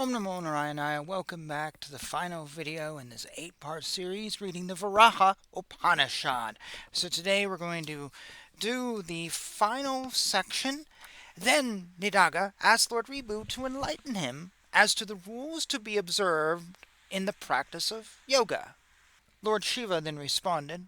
Om Namo Narayana. Welcome back to the final video in this 8-part series reading the Varaha Upanishad. So today we're going to do the final section. Then Nidaga asked Lord Ribu to enlighten him as to the rules to be observed in the practice of yoga. Lord Shiva then responded,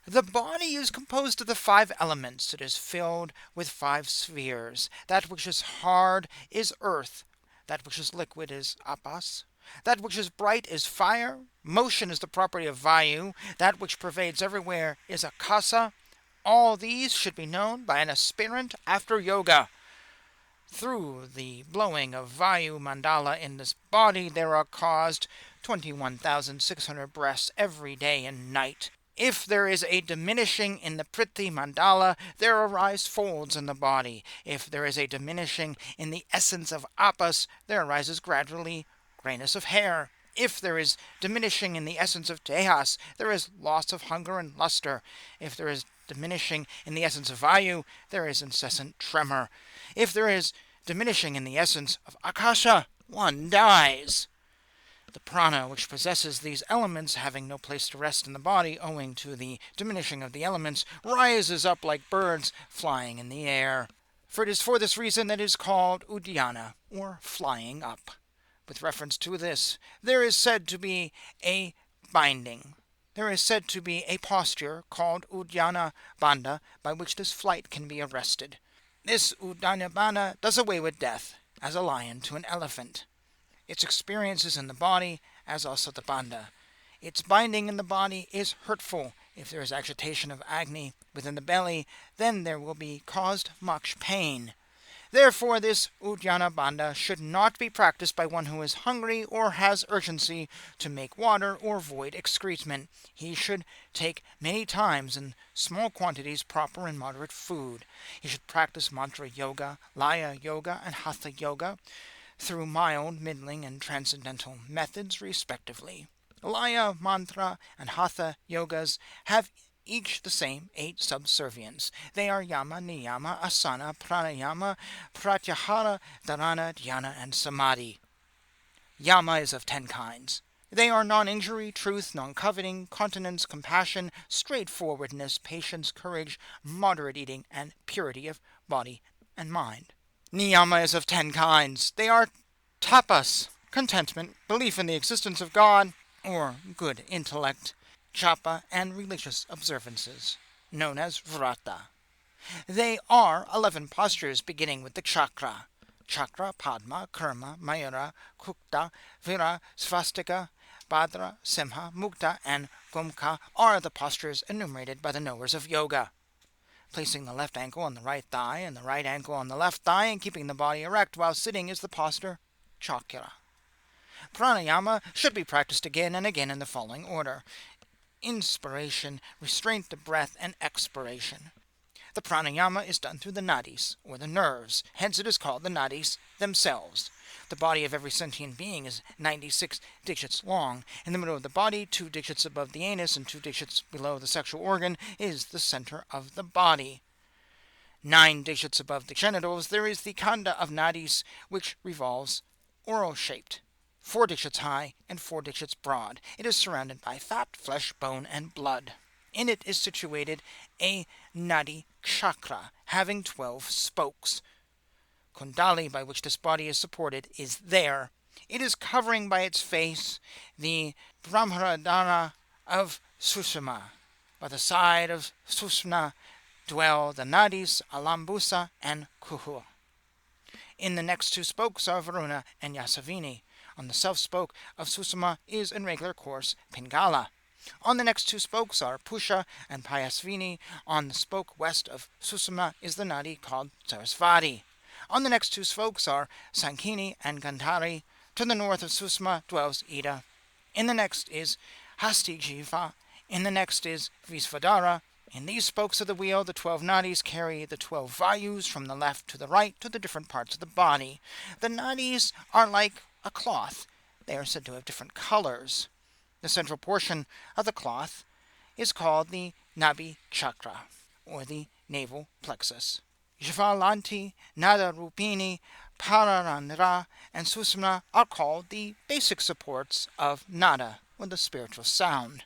"The body is composed of the 5 elements. It is filled with 5 spheres. That which is hard is earth. That which is liquid is apas. That which is bright is fire. Motion is the property of vayu. That which pervades everywhere is akasa. All these should be known by an aspirant after yoga. Through the blowing of vayu mandala in this body, there are caused 21,600 breaths every day and night. If there is a diminishing in the priti mandala, there arise folds in the body. If there is a diminishing in the essence of apas, there arises gradually grayness of hair. If there is diminishing in the essence of tehas, there is loss of hunger and luster. If there is diminishing in the essence of vayu, there is incessant tremor. If there is diminishing in the essence of akasha, one dies. The prana, which possesses these elements, having no place to rest in the body owing to the diminishing of the elements, rises up like birds flying in the air. For it is for this reason that it is called uddiyana, or flying up. With reference to this, there is said to be a binding. There is said to be a posture called uddiyana bandha, by which this flight can be arrested. This uddiyana bandha does away with death, as a lion to an elephant. Its experiences in the body, as also the bandha. Its binding in the body is hurtful. If there is agitation of agni within the belly, then there will be caused much pain. Therefore, this uddiyana bandha should not be practiced by one who is hungry or has urgency to make water or void excrement. He should take many times in small quantities proper and moderate food. He should practice mantra yoga, laya yoga, and hatha yoga through mild, middling, and transcendental methods, respectively. Laya, mantra, and hatha yogas have each the same 8 subservients. They are yama, niyama, asana, pranayama, pratyahara, dharana, dhyana, and samadhi. Yama is of 10 kinds. They are non-injury, truth, non-coveting, continence, compassion, straightforwardness, patience, courage, moderate eating, and purity of body and mind. Niyama is of 10 kinds. They are tapas, contentment, belief in the existence of God, or good intellect, japa, and religious observances, known as vrata. They are 11 postures beginning with the chakra. Chakra, Padma, Karma, Mayura, Kukta, Vira, Svastika, Bhadra, Simha, Mukta, and Gomka are the postures enumerated by the knowers of yoga. Placing the left ankle on the right thigh and the right ankle on the left thigh and keeping the body erect while sitting is the posture Chakra. Pranayama should be practiced again and again in the following order: inspiration, restraint of breath, and expiration. The pranayama is done through the nadis, or the nerves, hence it is called the nadis themselves. The body of every sentient being is 96 digits long. In the middle of the body, 2 digits above the anus and 2 digits below the sexual organ, is the center of the body. 9 digits above the genitals, there is the khanda of nadis, which revolves oral-shaped. 4 digits high and 4 digits broad. It is surrounded by fat, flesh, bone, and blood. In it is situated a nadi chakra, having 12 spokes. Kundali, by which this body is supported, is there. It is covering by its face the Brahmaradhana of Sushumna. By the side of Sushumna dwell the nadis Alambusa and Kuhu. In the next 2 spokes are Varuna and Yasavini. On the self-spoke of Sushumna is, in regular course, Pingala. On the next 2 spokes are Pusha and Payasvini. On the spoke west of Sushumna is the nadi called Sarasvati. On the next 2 spokes are Sankhini and Gandhari. To the north of Sushumna dwells Ida. In the next is Hastijiva. In the next is Visvadara. In these spokes of the wheel, the 12 nadis carry the 12 vayus from the left to the right to the different parts of the body. The nadis are like a cloth. They are said to have different colors. The central portion of the cloth is called the Nabi Chakra, or the navel plexus. Jvalanti Nada Rupini Paranara and Susumna are called the basic supports of nada, or the spiritual sound.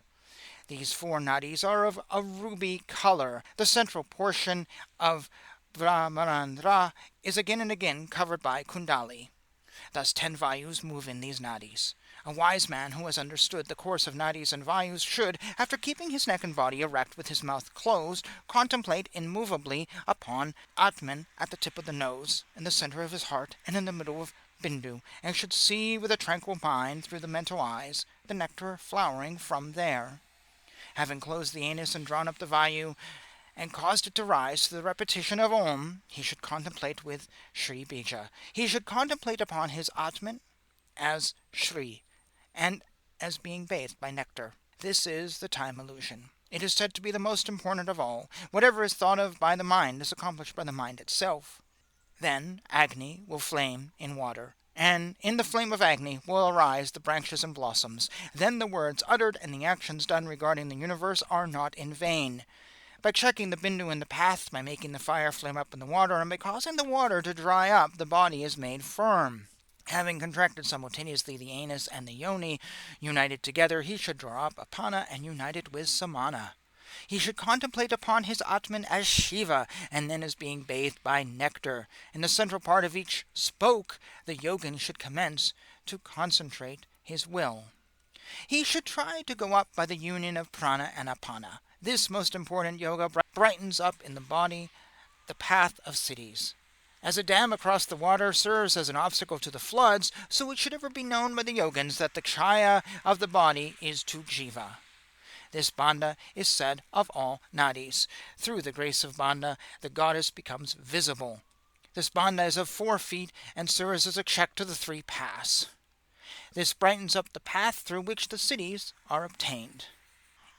These four nadis are of a ruby color. The central portion of Brahmanandra is again and again covered by Kundali. Thus 10 vayus move in these nadis. A wise man who has understood the course of nadis and vayus should, after keeping his neck and body erect with his mouth closed, contemplate immovably upon Atman at the tip of the nose, in the center of his heart, and in the middle of Bindu, and should see with a tranquil mind through the mental eyes the nectar flowering from there. Having closed the anus and drawn up the vayu, and caused it to rise through the repetition of Om, he should contemplate with Shri Bija. He should contemplate upon his Atman as Shri, and as being bathed by nectar. This is the time illusion. It is said to be the most important of all. Whatever is thought of by the mind is accomplished by the mind itself. Then Agni will flame in water, and in the flame of Agni will arise the branches and blossoms. Then the words uttered and the actions done regarding the universe are not in vain. By checking the bindu in the path, by making the fire flame up in the water, and by causing the water to dry up, the body is made firm. Having contracted simultaneously the anus and the yoni, united together, he should draw up apana and unite it with samana. He should contemplate upon his Atman as Shiva, and then as being bathed by nectar. In the central part of each spoke, the yogin should commence to concentrate his will. He should try to go up by the union of prana and apana. This most important yoga brightens up in the body the path of cities. As a dam across the water serves as an obstacle to the floods, so it should ever be known by the yogins that the chaya of the body is to jiva. This bandha is said of all nadis. Through the grace of bandha, the goddess becomes visible. This bandha is of 4 feet and serves as a check to the 3 paths. This brightens up the path through which the cities are obtained.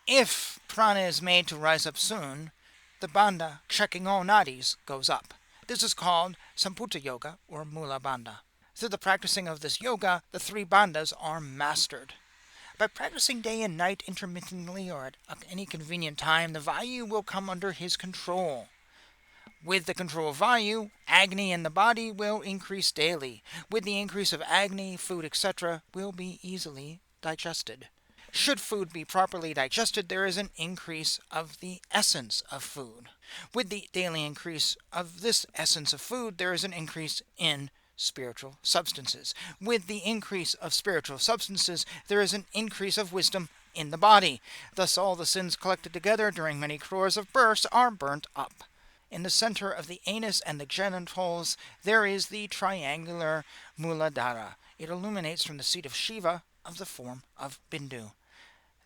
If prana is made to rise up soon, the bandha, checking all nadis, goes up. This is called Samputa Yoga or Mula Bandha. Through the practicing of this yoga, the 3 bandhas are mastered. By practicing day and night intermittently or at any convenient time, the vayu will come under his control. With the control of vayu, agni in the body will increase daily. With the increase of agni, food, etc., will be easily digested. Should food be properly digested, there is an increase of the essence of food. With the daily increase of this essence of food, there is an increase in spiritual substances. With the increase of spiritual substances, there is an increase of wisdom in the body. Thus all the sins collected together during many crores of births are burnt up. In the center of the anus and the genitals, there is the triangular Muladhara. It illuminates from the seat of Shiva of the form of Bindu.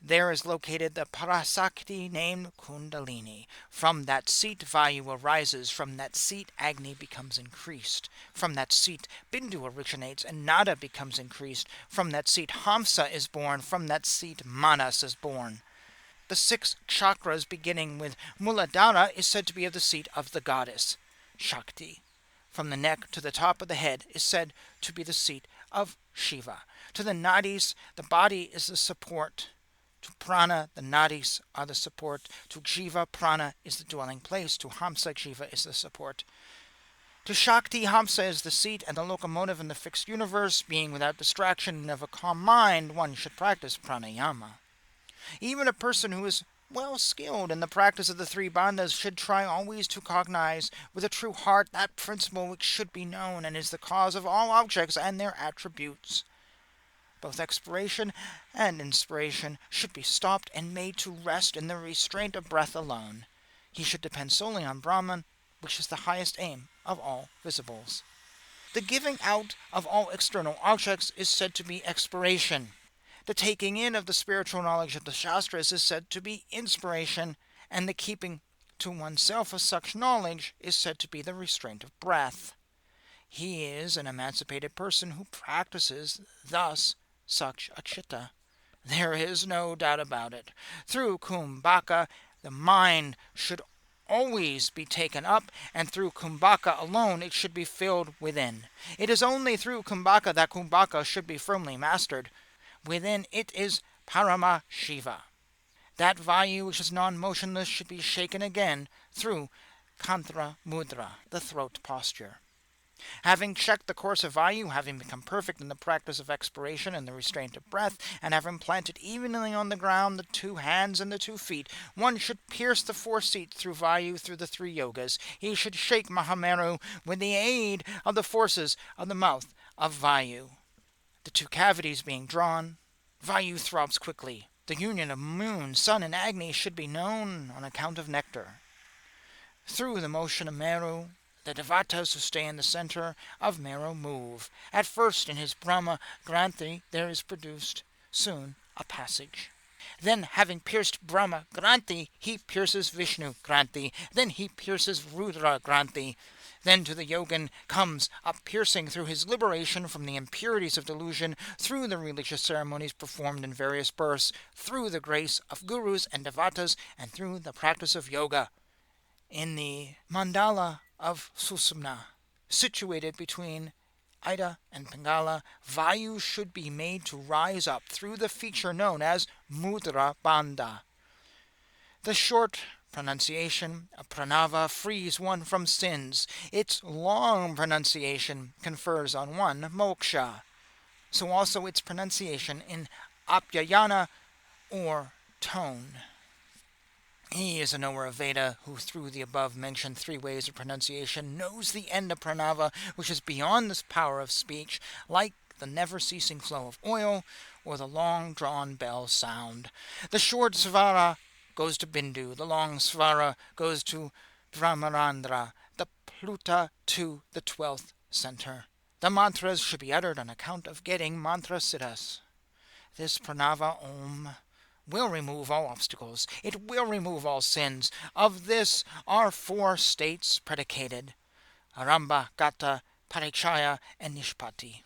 There is located the Parasakti named Kundalini. From that seat, Vayu arises. From that seat, Agni becomes increased. From that seat, Bindu originates and Nada becomes increased. From that seat, Hamsa is born. From that seat, Manas is born. The 6 chakras, beginning with Muladhara, is said to be of the seat of the goddess, Shakti. From the neck to the top of the head is said to be the seat of Shiva. To the nadis, the body is the support. To prana, the nadis are the support. To jiva, prana is the dwelling place. To hamsa, jiva is the support. To shakti, hamsa is the seat and the locomotive in the fixed universe. Being without distraction and of a calm mind, one should practice pranayama. Even a person who is well skilled in the practice of the 3 bandhas should try always to cognize with a true heart that principle which should be known and is the cause of all objects and their attributes. Both expiration and inspiration should be stopped and made to rest in the restraint of breath alone. He should depend solely on Brahman, which is the highest aim of all visibles. The giving out of all external objects is said to be expiration. The taking in of the spiritual knowledge of the Shastras is said to be inspiration, and the keeping to oneself of such knowledge is said to be the restraint of breath. He is an emancipated person who practices thus such a chitta. There is no doubt about it. Through Kumbhaka, the mind should always be taken up, and through Kumbhaka alone it should be filled within. It is only through Kumbhaka that Kumbhaka should be firmly mastered. Within it is Parama Shiva. That vayu which is non-motionless should be shaken again through Kantra Mudra, the throat posture. Having checked the course of Vayu, having become perfect in the practice of expiration and the restraint of breath, and having planted evenly on the ground the 2 hands and the 2 feet, one should pierce the 4 seats through Vayu through the 3 yogas. He should shake Mahameru with the aid of the forces of the mouth of Vayu. The 2 cavities being drawn, Vayu throbs quickly. The union of moon, sun, and Agni should be known on account of nectar. Through the motion of Meru, the devatas who stay in the center of Meru move. At first in his Brahma Granthi there is produced soon a passage. Then, having pierced Brahma Granthi, he pierces Vishnu Granthi. Then he pierces Rudra Granthi. Then to the yogin comes a piercing through his liberation from the impurities of delusion, through the religious ceremonies performed in various births, through the grace of gurus and devatas, and through the practice of yoga. In the mandala of Susumna, situated between Ida and Pingala, Vayu should be made to rise up through the feature known as Mudra Bandha. The short pronunciation of pranava frees one from sins. Its long pronunciation confers on one moksha. So also its pronunciation in apyayana or tone. He is a knower of Veda who, through the above-mentioned 3 ways of pronunciation, knows the end of pranava, which is beyond this power of speech, like the never-ceasing flow of oil or the long-drawn bell sound. The short svara goes to Bindu, the long svara goes to Brahmarandra, the pluta to the 12th center. The mantras should be uttered on account of getting mantra siddhas. This pranava om will remove all obstacles. It will remove all sins. Of this are 4 states predicated: Arambha, Gata, Parichaya, and Nishpati.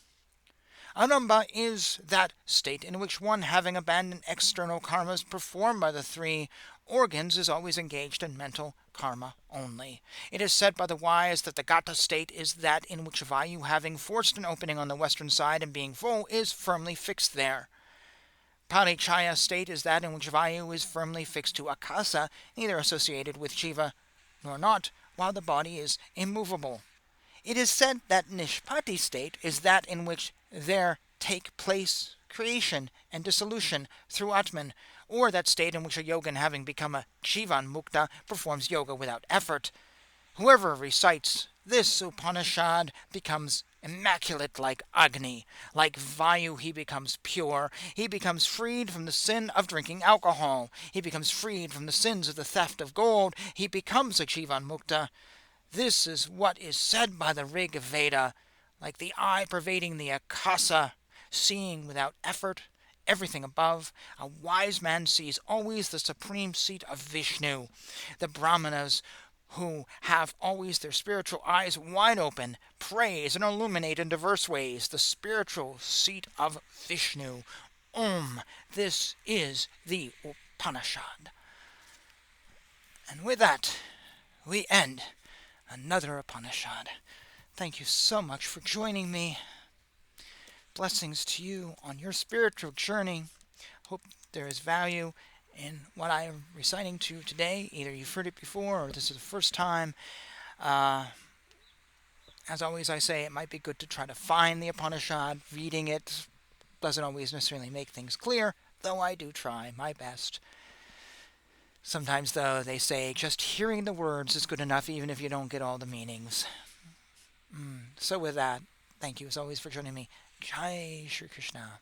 Arambha is that state in which one, having abandoned external karmas performed by the 3 organs, is always engaged in mental karma only. It is said by the wise that the Gata state is that in which Vayu, having forced an opening on the western side and being full, is firmly fixed there. Parichaya state is that in which Vayu is firmly fixed to Akasa, neither associated with Shiva nor not, while the body is immovable. It is said that Nishpati state is that in which there take place creation and dissolution through Atman, or that state in which a yogin, having become a Jivan Mukta, performs yoga without effort. Whoever recites this Upanishad becomes immaculate like Agni. Like Vayu, he becomes pure. He becomes freed from the sin of drinking alcohol. He becomes freed from the sins of the theft of gold. He becomes a Jivan Mukta. This is what is said by the Rig Veda, like the eye pervading the Akasa, seeing without effort everything above. A wise man sees always the supreme seat of Vishnu. The Brahmanas, who have always their spiritual eyes wide open, praise and illuminate in diverse ways the spiritual seat of Vishnu. Om. This is the Upanishad. And with that, we end another Upanishad. Thank you so much for joining me. Blessings to you on your spiritual journey. Hope there is value in what I am reciting to you today. Either you've heard it before or this is the first time. As always, I say it might be good to try to find the Upanishad. Reading it doesn't always necessarily make things clear, though I do try my best. Sometimes, though, they say just hearing the words is good enough, even if you don't get all the meanings. So with that, thank you as always for joining me. Jai Shri Krishna.